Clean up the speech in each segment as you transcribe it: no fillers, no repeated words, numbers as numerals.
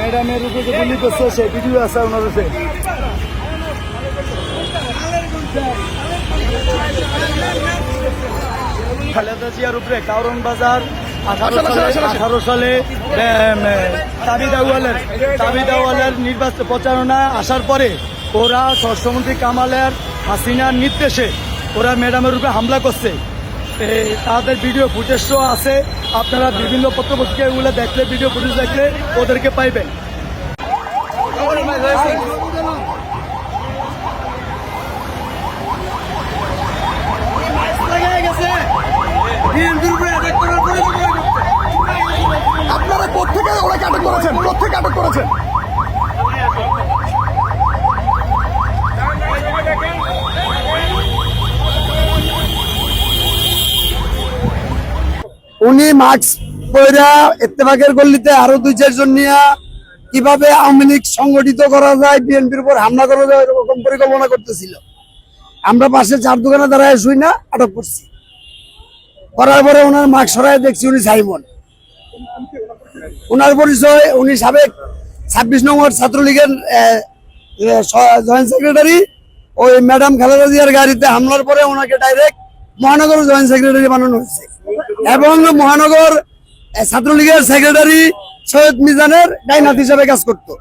ম্যাডামের উপরে যে গুলি করছে সেই ভিডিও আছে ওনার কাছে। খালেদা জিয়ার উপরে কারণ বাজার 18 সালে তাবিদাওয়ালের নির্বাচন প্রচারণা আসার পরে ওরা স্বরাষ্ট্রমন্ত্রী কামালের হাসিনার নির্দেশে ওরা ম্যাডামের উপরে হামলা করছে। তাদের ভিডিও ফুটেজও আছে, আপনারা বিভিন্ন পত্রপত্রিকা এগুলো দেখলে, ভিডিও ফুটেজ দেখলে ওদেরকে পাইবেন। আপনারা কোথেকে ওনাকে আটক করেছেন? কোথেকে আটক করেছেন? উনি মাস্ক পয়রা ইত্তেফাকের গল্লিতে আরো 2-4 জন নিয়ে কিভাবে আওয়ামী লীগ সংগঠিত করা যায়, বিএনপির উপর হামলা করা যায় এরকম পরিকল্পনা করতেছিল। আমরা পাশে 4 দোকানে দাঁড়ায় শুই না, আটক করছি। করার পরে ওনার মাস্ক সরাই দেখছি উনি সাইমন। ওনার পরিচয় উনি সাবেক 26 নম্বর ছাত্রলীগের জয়েন্ট সেক্রেটারি। ওই ম্যাডাম খালেদা জিয়ার গাড়িতে হামলার পরে ওনাকে ডাইরেক্ট মহানগর জয়েন্ট সেক্রেটারি বানানো হয়েছে এবং মহানগর ছাত্রলীগের সেক্রেটারি সৈয়দ মিজানের ডাইনাত হিসেবে কাজ করতো।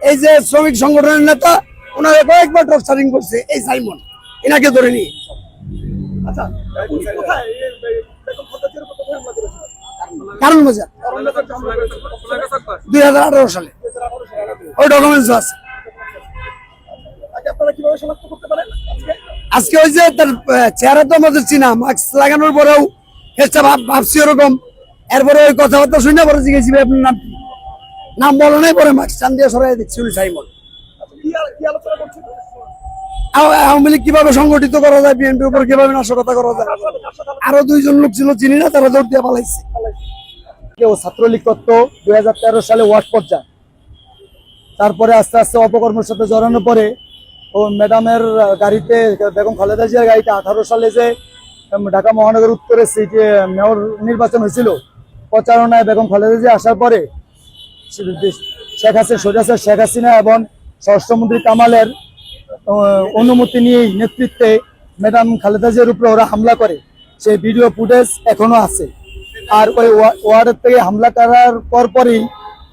এই যে শ্রমিক সংগঠনের নেতা, ওনাকে কয়েকবার টর্চারিং করছে এই সাইমন, এনাকে ধরে নিয়ে। আচ্ছা, কারণ বাজার 2018 সালে ওই ডকুমেন্টস আছে। আজকে ওই যে তার চেহারা তো আমাদের চিনা, মাস্ক লাগানোর পরেও ভাবছি ওরকম। এরপরে ওই কথাবার্তা শুনে পরে জিজ্ঞেস আপনার নাম কি, নাম বলো নাই, পরে মাস্ক চান দিয়ে সরাই দিচ্ছি উনি সাইমন। আওয়ামী লীগ কিভাবে সংগঠিত করা যায়, বিএনপির উপর কিভাবে নাশকতা করা যায়। আরো 2 জন লোক ছিল চিনি না, তারা দৌড় দিয়ে পালাইছে। কেউ ছাত্রলীগ করত 2013 সালে ওয়ার্ড পর্যায়ে, তারপরে আস্তে আস্তে অপকর্মের সাথে জড়ানোর পরে ও ম্যাডামের গাড়িতে, বেগম খালেদা জিয়ার গাড়িতে 18 সালে যে ঢাকা মহানগর উত্তরে সিটি মেয়র নির্বাচন হয়েছিল, প্রচারণায় বেগম খালেদা জিয়া আসার পরে শেখ হাসিনা এবং স্বরাষ্ট্রমন্ত্রী কামালের অনুমতি নিয়েই নেতৃত্বে ম্যাডাম খালেদা জিয়ার উপরে ওরা হামলা করে। সেই ভিডিও ফুটেজ এখনো আছে। আর ওই ওয়ার্ডের থেকে হামলা করার পরপরই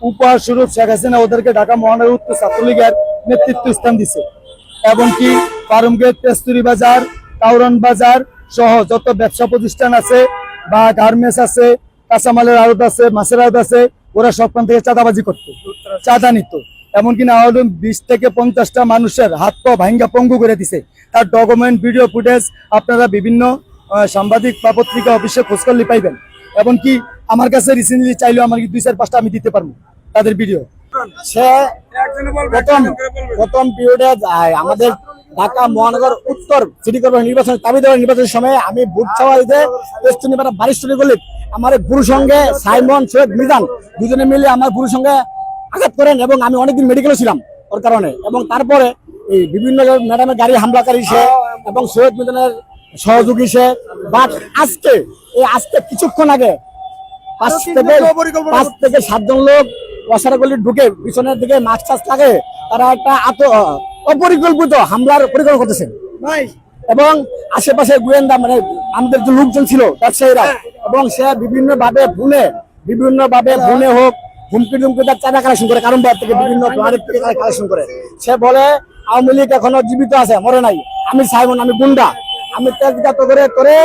উপহার স্বরূপ শেখ হাসিনা ওদেরকে ঢাকা মহানগর উত্তর ছাত্রলীগের নেতৃত্ব স্থান দিছে। এমনকি ফার্মগেট, তেস্তুরি বাজার, কাউরান বাজার সহ যত ব্যবসা প্রতিষ্ঠান আছে বা গার্মেন্টস আছে, কাঁচামালের আড়ত আছে, মাছের আড়ত আছে, ওরা সবখান থেকে চাঁদাবাজি করতো, চাঁদা নিত। এমনকি না হলে 20 থেকে 50টা মানুষের হাত পা ভাঙ্গা পঙ্গু করে দিছে। তার ডকুমেন্ট, ভিডিও ফুটেজ আপনারা বিভিন্ন সাংবাদিক বা পত্রিকা অফিসে খোঁজ করলে পাইবেন। এমনকি আমার কাছে রিসেন্টলি চাইলেও আমার 2-4-5টা আমি দিতে পারবো তাদের ভিডিও। সে প্রথম পিরিয়ডে আমাদের ঢাকা মহানগর উত্তর সিটি কর্পোরেশন নির্বাচন, তাবিদাওয়াল নির্বাচনের সময় আমি ভোট চাওয়া দিতে বারিশটুলি গলি আমার গুরুর সঙ্গে সাইমন, সৈয়দ মিজান দুজনে মিলে আমার গুরুর সঙ্গে আঘাত করেন এবং আমি অনেকদিন মেডিকেলে ছিলাম ওর কারণে। এবং তারপরে এই বিভিন্ন ম্যাডামের গাড়ি হামলাকারী সে এবং সৈয়দ মিজানের সহযোগী সে। বাট আজকে কিছুক্ষণ আগে 5 থেকে 7 জন লোক ওয়াসারাগলি ঢুকে পিছনের দিকে মাস্ক টাস্ক লাগে, তারা একটা অপরিকল্পিত হামলার পরিকল্পনা করতেছেন এবং আশেপাশে গোয়েন্দা মানে আমাদের যে লোকজন ছিল ব্যবসায়ীরা, এবং সে বিভিন্ন ভাবে ভুনে হোক হুমকি টুমকি তার চাঁদা কালেকশন করে, কারণ থেকে বিভিন্ন থেকে কালেকশন করে। সে বলে আওয়ামী লীগ এখনো জীবিত আছে, মরে নাই, আমি সাইমন, আমি গুন্ডা, আমি তেজগাত করে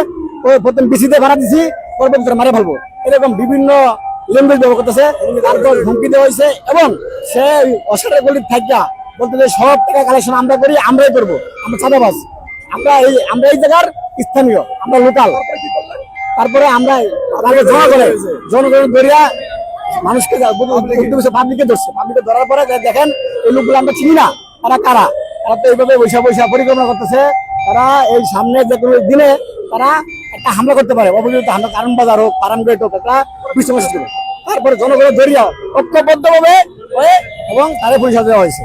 প্রথম বিসিতে ভাড়া দিছি, পরবর্তীতে মারে ফেলবো, এরকম বিভিন্ন ল্যাঙ্গুয়েজ ব্যবহার করতেছে। তারপর হুমকি দেওয়া হয়েছে এবং সে অসারের গলির থাকা বলতে সব টাকা কালেকশন আমরা করি, আমরাই করবো, আমরা চাঁদাবাজ, আমরা এই জায়গার স্থানীয়, আমরা লোকাল। তারপরে আমরা জনগণের ধরিয়া মানুষকে পাবলিকে ধরছে। পাবলিকে ধরার পরে দেখেন এই লোকগুলো আমরা চিনি না, তারা কারা, তারা তো এইভাবে বৈশা পরিকল্পনা করতেছে। তারা এই সামনে যে কোনো দিনে তারা একটা হামলা করতে পারে, অবশ্যই হামলা, কারণ বাজার হোক, ফার্মগেট হোক, একটা বিশ্বাস ছিল। তারপরে জনগণের ধরিয়া ঐক্যবদ্ধভাবে এবং তাদের পরিচয় দেওয়া হয়েছে।